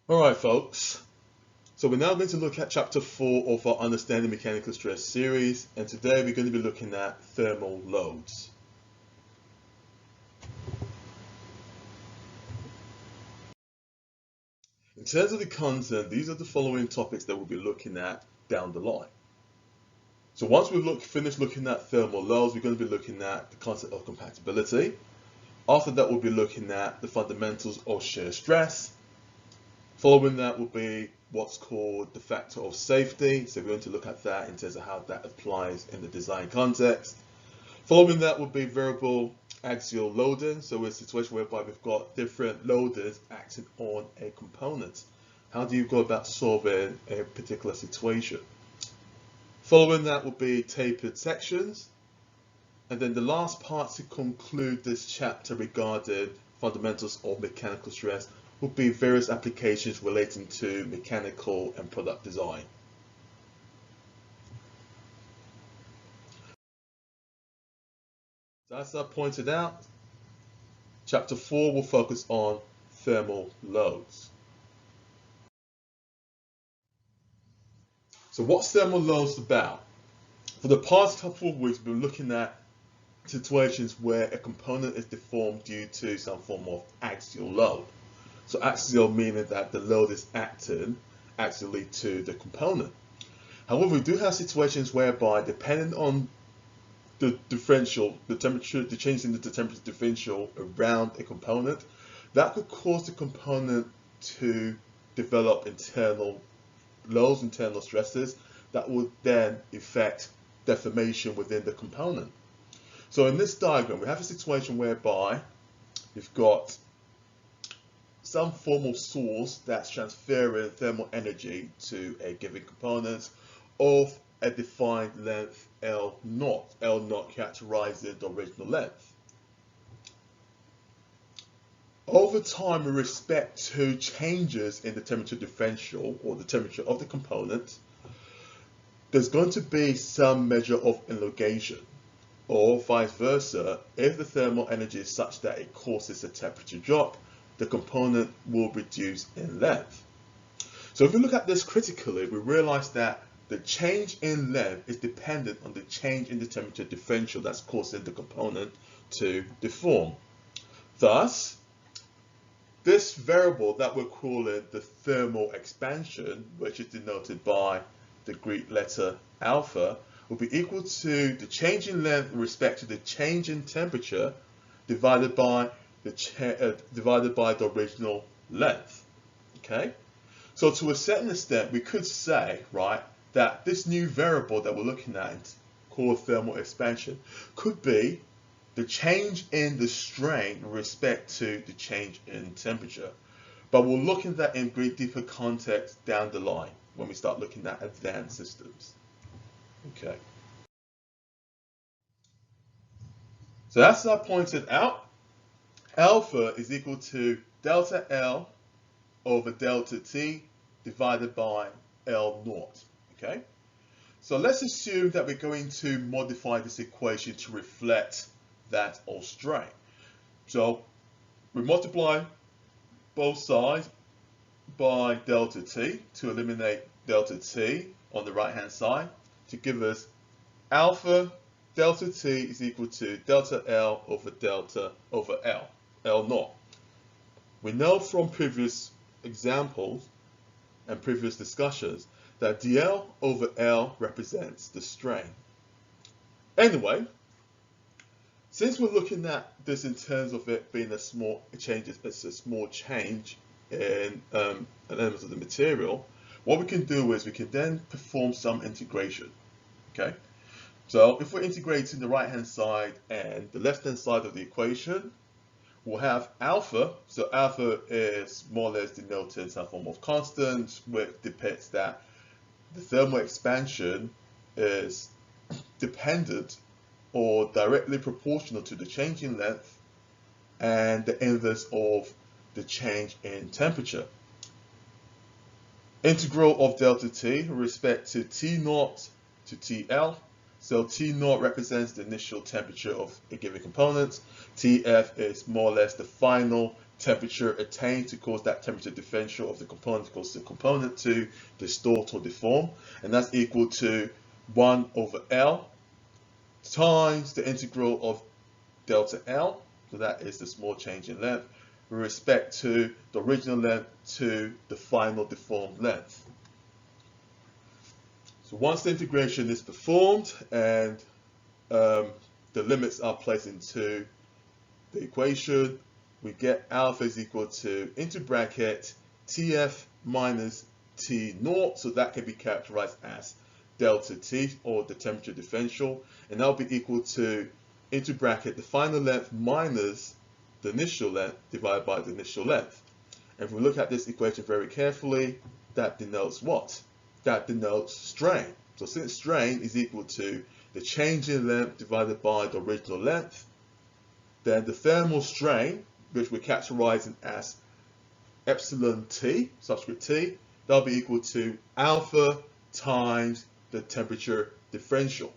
All right, folks. So we're now going to look at chapter 4 of our Understanding Mechanical Stress series, and today we're going to be looking at thermal loads. In terms of the content, these are the following topics that we'll be looking at down the line. So once we finish looking at thermal loads, we're going to be looking at the concept of compatibility. After that, we'll be looking at the fundamentals of shear stress. Following that will be what's called the factor of safety. So we're going to look at that in terms of how that applies in the design context. Following that will be variable axial loading. So we're in a situation whereby we've got different loaders acting on a component. How do you go about solving a particular situation? Following that will be tapered sections. And then the last part to conclude this chapter regarding fundamentals of mechanical stress will be various applications relating to mechanical and product design. So as I pointed out, chapter 4 will focus on thermal loads. So what's thermal loads about? For the past couple of weeks, we've been looking at situations where a component is deformed due to some form of axial load. So axial meaning that the load is acting axially to the component. However, we do have situations whereby, depending on the differential, the temperature, the change in the temperature differential around a component, that could cause the component to develop internal loads, internal stresses that would then affect deformation within the component. So in this diagram, we have a situation whereby you've got some form of source that's transferring thermal energy to a given component of a defined length L naught. L naught characterizing the original length. Over time, with respect to changes in the temperature differential or the temperature of the component, there's going to be some measure of elongation, or vice versa. If the thermal energy is such that it causes a temperature drop, the component will reduce in length. So if we look at this critically, we realize that the change in length is dependent on the change in the temperature differential that's causing the component to deform. Thus, this variable that we're calling the thermal expansion, which is denoted by the Greek letter alpha, will be equal to the change in length with respect to the change in temperature divided by the original length. Okay, so to a certain extent, we could say, right, that this new variable that we're looking at, called thermal expansion, could be the change in the strain with respect to the change in temperature. But we'll look at that in great deeper context down the line when we start looking at advanced systems. Okay. So as I pointed out, alpha is equal to delta L over delta T divided by L naught. Okay? So let's assume that we're going to modify this equation to reflect that of strain. So we multiply both sides by delta T to eliminate delta T on the right hand side to give us alpha delta T is equal to delta L over L, L naught. We know from previous examples and previous discussions that dl over L represents the strain. Anyway, since we're looking at this in terms of it being a small change, it's a small change in an element of the material, what we can do is we can then perform some integration. Okay, so if we're integrating the right hand side and the left hand side of the equation, we'll have alpha. So alpha is more or less denoted some form of constant, which depicts that the thermal expansion is dependent or directly proportional to the change in length and the inverse of the change in temperature. Integral of delta T with respect to T naught to TL. So T naught represents the initial temperature of a given component. TF is more or less the final temperature attained to cause that temperature differential of the component causes the component to distort or deform, and that's equal to 1 over L times the integral of delta L, so that is the small change in length, with respect to the original length to the final deformed length. So once the integration is performed and the limits are placed into the equation, we get alpha is equal to, into bracket, Tf minus T naught, so that can be characterized as delta T, or the temperature differential, and that will be equal to, into bracket, the final length minus the initial length divided by the initial length. And if we look at this equation very carefully, that denotes what? That denotes strain. So since strain is equal to the change in length divided by the original length, then the thermal strain, which we're characterizing as epsilon T, subscript T, that'll be equal to alpha times the temperature differential.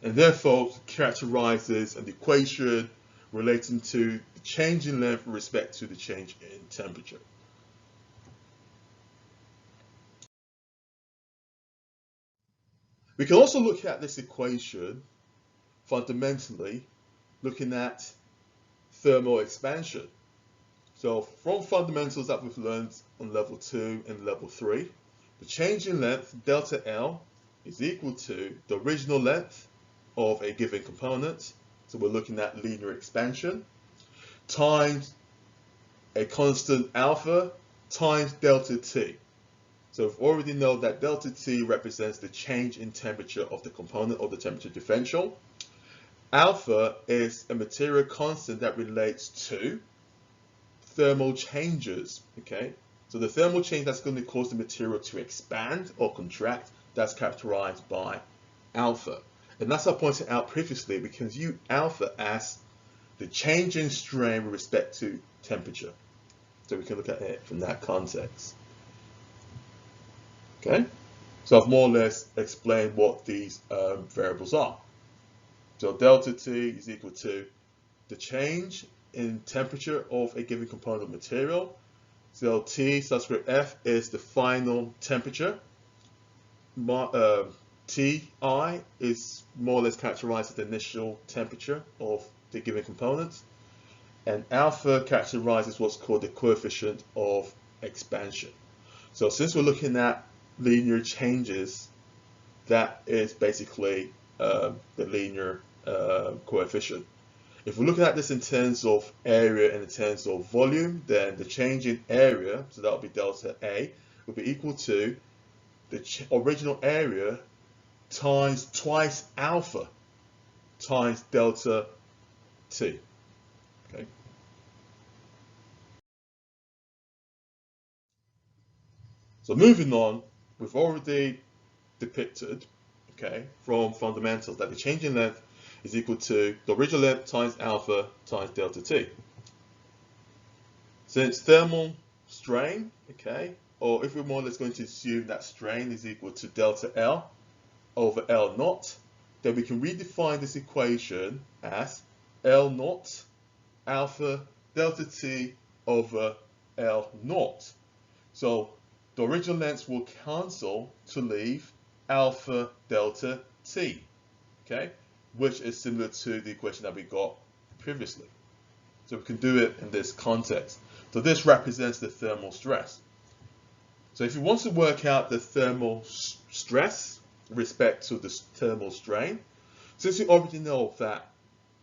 And therefore characterizes an equation relating to the change in length with respect to the change in temperature. We can also look at this equation fundamentally looking at thermal expansion. So from fundamentals that we've learned on level 2 and level 3, the change in length, delta L, is equal to the original length of a given component, so we're looking at linear expansion, times a constant alpha times delta T. So we already know that delta T represents the change in temperature of the component, or the temperature differential. Alpha is a material constant that relates to thermal changes, okay? So the thermal change that's going to cause the material to expand or contract, that's characterized by alpha. And that's what I pointed out previously, we can view alpha as the change in strain with respect to temperature. So we can look at it from that context. Okay? So I've more or less explained what these variables are. So delta T is equal to the change in temperature of a given component material. So T subscript F is the final temperature. Ti is more or less characterized as the initial temperature of the given component. And alpha characterizes what's called the coefficient of expansion. So since we're looking at linear changes, that is basically the linear coefficient. If we're looking at this in terms of area and in terms of volume, then the change in area, so that will be delta A, will be equal to the original area times twice alpha times delta T. Okay. So moving on, we've already depicted, okay, from fundamentals that the change in length is equal to the original length times alpha times delta T. Since thermal strain, okay, or if we're more or less going to assume that strain is equal to delta L over L naught, then we can redefine this equation as L naught alpha delta T over L naught. So the original lengths will cancel to leave alpha delta T, okay, which is similar to the equation that we got previously. So we can do it in this context. So this represents the thermal stress. So if you want to work out the thermal stress with respect to the thermal strain, since you already know that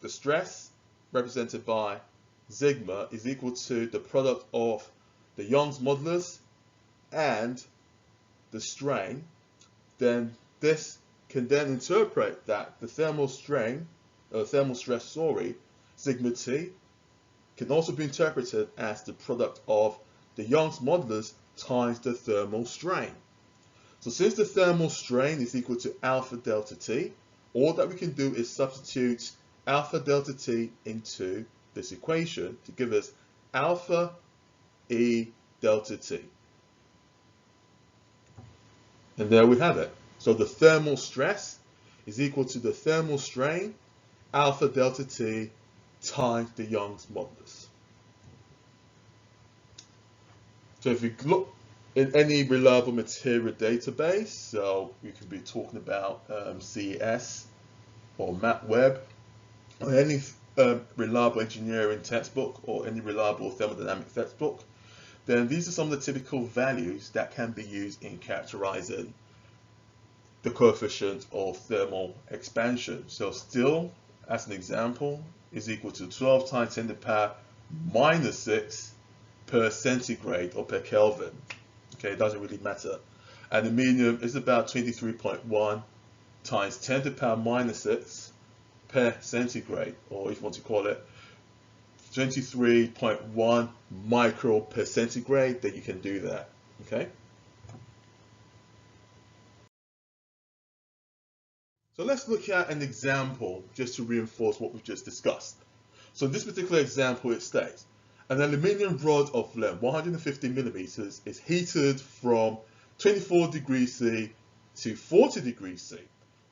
the stress represented by sigma is equal to the product of the Young's modulus and the strain, then this can then interpret that the thermal strain, thermal stress, sigma T, can also be interpreted as the product of the Young's modulus times the thermal strain. So since the thermal strain is equal to alpha delta T, all that we can do is substitute alpha delta T into this equation to give us alpha E delta T. And there we have it. So the thermal stress is equal to the thermal strain, alpha delta T, times the Young's modulus. So if you look in any reliable material database, so you can be talking about CES or MapWeb, or any reliable engineering textbook or any reliable thermodynamics textbook, then these are some of the typical values that can be used in characterizing the coefficient of thermal expansion. So still, as an example, is equal to 12 times 10 to the power minus 6 per centigrade or per Kelvin. Okay, it doesn't really matter. Aluminium is about 23.1 times 10 to the power minus 6 per centigrade, or if you want to call it 23.1 micro per centigrade, then you can do that. Okay. So let's look at an example just to reinforce what we've just discussed. So in this particular example, it states an aluminium rod of length 150 millimeters is heated from 24 degrees C to 40 degrees C.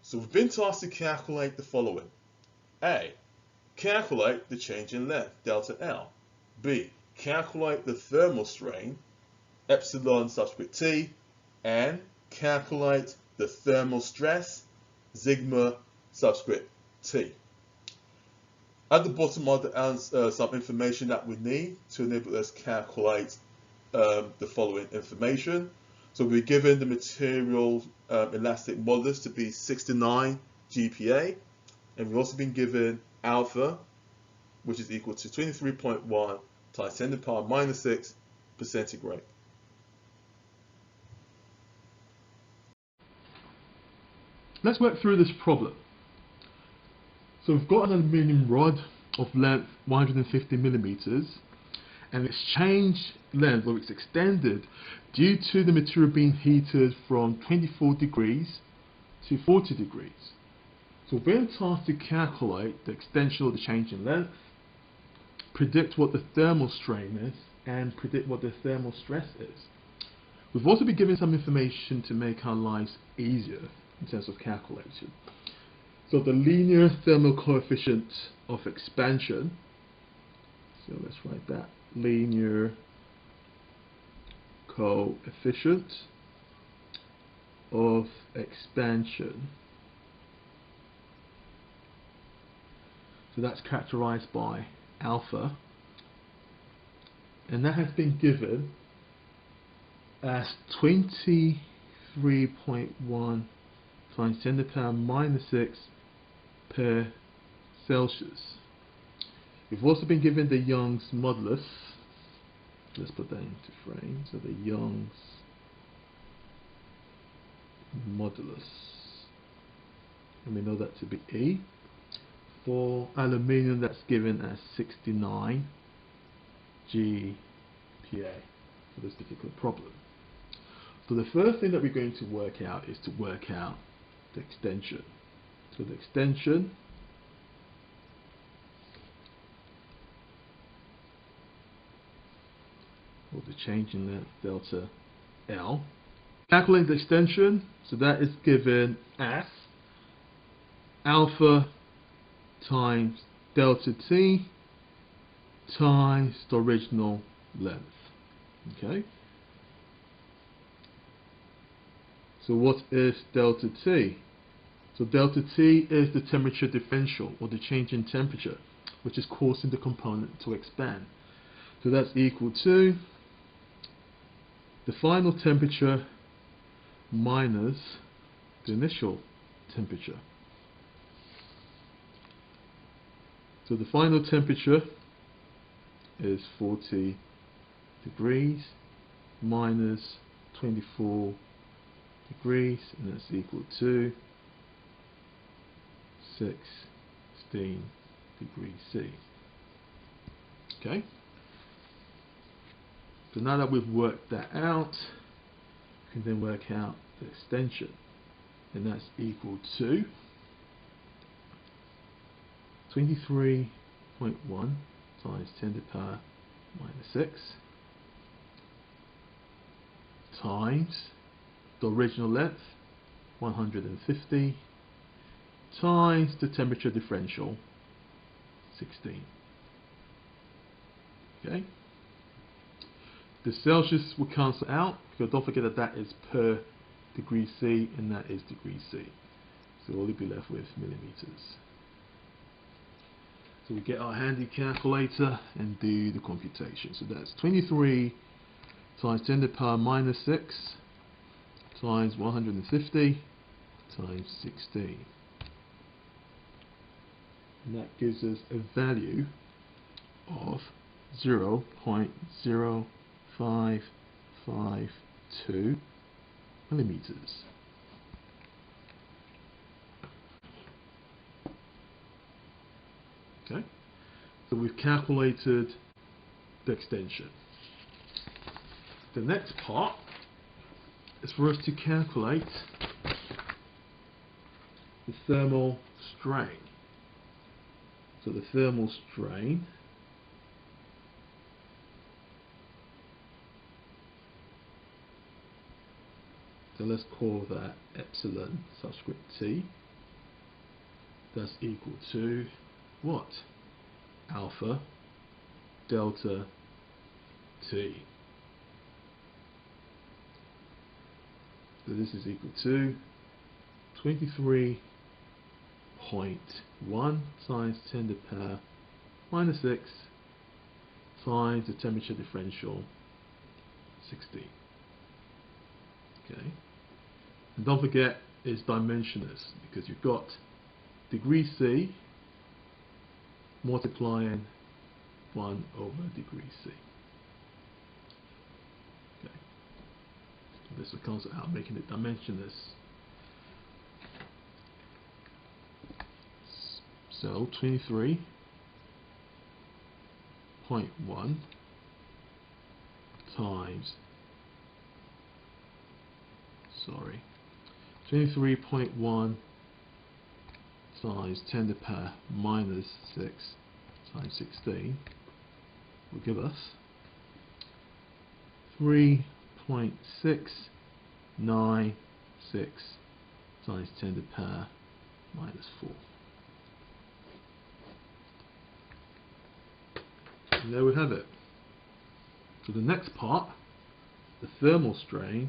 So we've been tasked to calculate the following. A. Calculate the change in length, delta L. B. Calculate the thermal strain, epsilon subscript T. And calculate the thermal stress, sigma subscript T. At the bottom of the answer, some information that we need to enable us to calculate the following information. So we're given the material elastic modulus to be 69 GPa, and we've also been given alpha, which is equal to 23.1 times 10 to the power minus 6 per centigrade. Let's work through this problem. So we've got an aluminium rod of length 150 millimeters, and its change length, or it's extended, due to the material being heated from 24 degrees to 40 degrees. So we're being tasked to calculate the extension or the change in length, predict what the thermal strain is, and predict what the thermal stress is. We've also been given some information to make our lives easier in terms of calculation. So the linear thermal coefficient of expansion, so let's write that, linear coefficient of expansion. So that's characterized by alpha, and that has been given as 23.1 times 10 to the power minus 6 per Celsius. We've also been given the Young's modulus. Let's put that into frame. So the Young's modulus, and we know that to be E. For aluminium, that's given as 69 GPa for this particular problem. So the first thing that we're going to work out is to work out the extension. So the extension or the change in the delta L. Calculate the extension, so that is given as alpha times delta T times the original length. Okay. So what is delta T? So delta T is the temperature differential, or the change in temperature, which is causing the component to expand. So that's equal to the final temperature minus the initial temperature. So the final temperature is 40 degrees minus 24 degrees, and that's equal to 16 degrees C. Okay. So now that we've worked that out, we can then work out the extension, and that's equal to 23.1 times 10 to the power minus 6 times the original length, 150, times the temperature differential, 16. Okay. The Celsius will cancel out, because don't forget that that is per degree C and that is degree C. So we'll only be left with millimeters. So we get our handy calculator and do the computation. So that's 23 times 10 to the power minus 6 times 150 times 16. And that gives us a value of 0.0552 millimeters. Okay, so we've calculated the extension. The next part is for us to calculate the thermal strain. So the thermal strain so let's call that epsilon subscript T. That's equal to what? Alpha delta T. So this is equal to 23.1 times 10 to the power minus 6 times the temperature differential 16. Okay, and don't forget it's dimensionless, because you've got degree C multiplying 1 over degree C. Okay, so this will cancel out, making it dimensionless. So 23.1 times 23.1 times 10 to the power minus 6 times 16 will give us 3.696 times 10 to the power minus 4. And there we have it. So the next part, the thermal strain,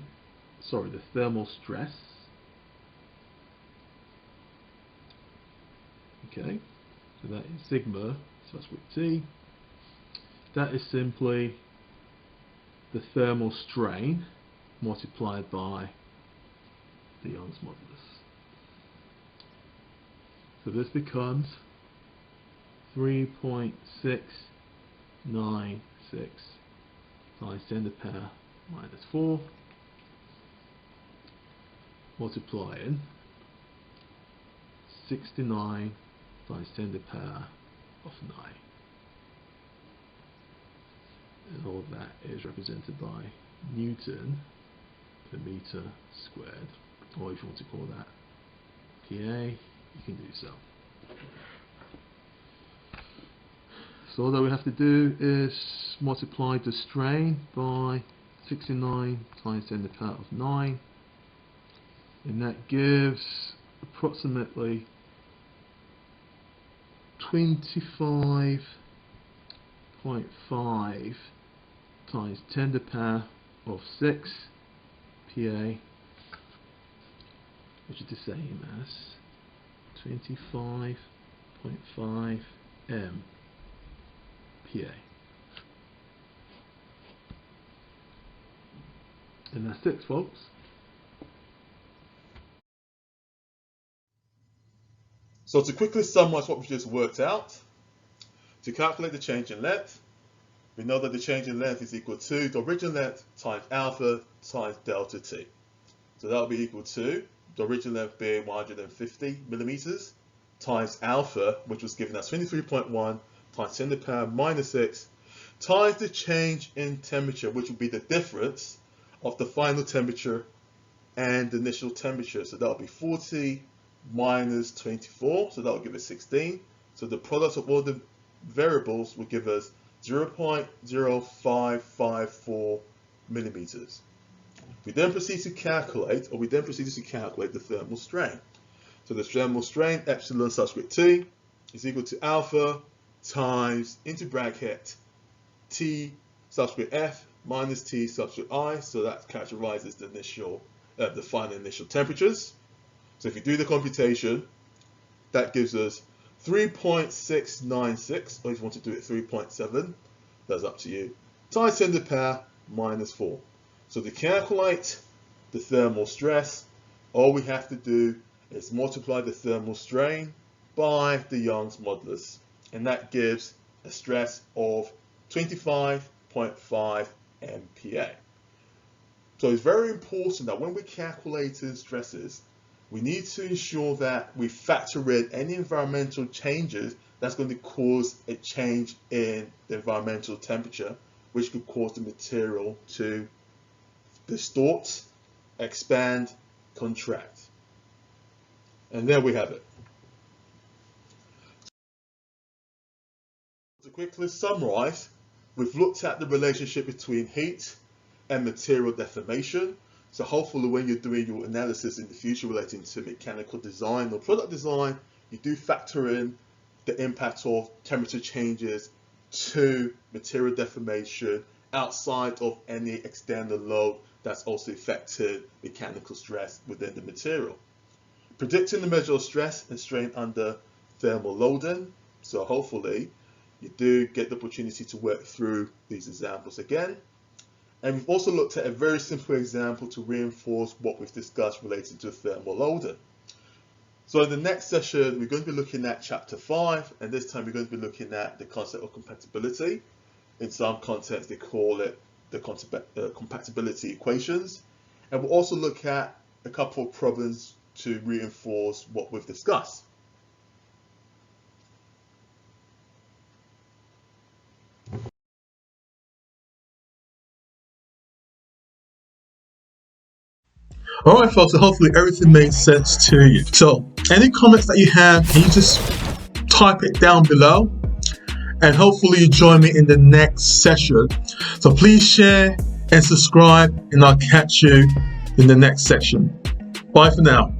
the thermal stress. Okay, so that is sigma subscript T. That is simply the thermal strain multiplied by the Young's modulus. So this becomes 3.696 times 10 to the power minus 4 multiplying 69 times 10 to the power of 9. And all of that is represented by Newton per meter squared, or if you want to call that PA, you can do so. So all that we have to do is multiply the strain by 69 times 10 to the power of 9, and that gives approximately 25.5 times 10 to the power of 6 PA, which is the same as 25.5 M PA. And that's it, folks. So to quickly summarize what we just worked out, to calculate the change in length, we know that the change in length is equal to the original length times alpha times delta T. So that will be equal to the original length being 150 millimeters times alpha, which was given as 23.1 times 10 to the power minus 6 times the change in temperature, which will be the difference of the final temperature and the initial temperature. So that will be 40 minus 24, so that will give us 16. So the product of all the variables will give us 0.0554 millimeters. We then proceed to calculate the thermal strain. So the thermal strain, epsilon subscript T, is equal to alpha times into bracket T subscript F minus T subscript I. So that characterizes the initial, the final initial temperatures. So if you do the computation, that gives us 3.696, or if you want to do it 3.7, that's up to you, times 10 to the power minus 4. So to calculate the thermal stress, all we have to do is multiply the thermal strain by the Young's modulus, and that gives a stress of 25.5 MPa. So it's very important that when we're calculating stresses, we need to ensure that we factor in any environmental changes that's going to cause a change in the environmental temperature, which could cause the material to distort, expand, contract. And there we have it. To quickly summarize, we've looked at the relationship between heat and material deformation. So hopefully when you're doing your analysis in the future relating to mechanical design or product design, you do factor in the impact of temperature changes to material deformation outside of any external load that's also affected mechanical stress within the material. Predicting the measure of stress and strain under thermal loading. So hopefully you do get the opportunity to work through these examples again. And we've also looked at a very simple example to reinforce what we've discussed related to thermal loading. So in the next session, we're going to be looking at chapter 5, and this time we're going to be looking at the concept of compatibility. In some contexts, they call it the compatibility equations. And we'll also look at a couple of problems to reinforce what we've discussed. Alright folks, so hopefully everything made sense to you. So any comments that you have, can you just type it down below? And hopefully you join me in the next session. So please share and subscribe, and I'll catch you in the next section. Bye for now.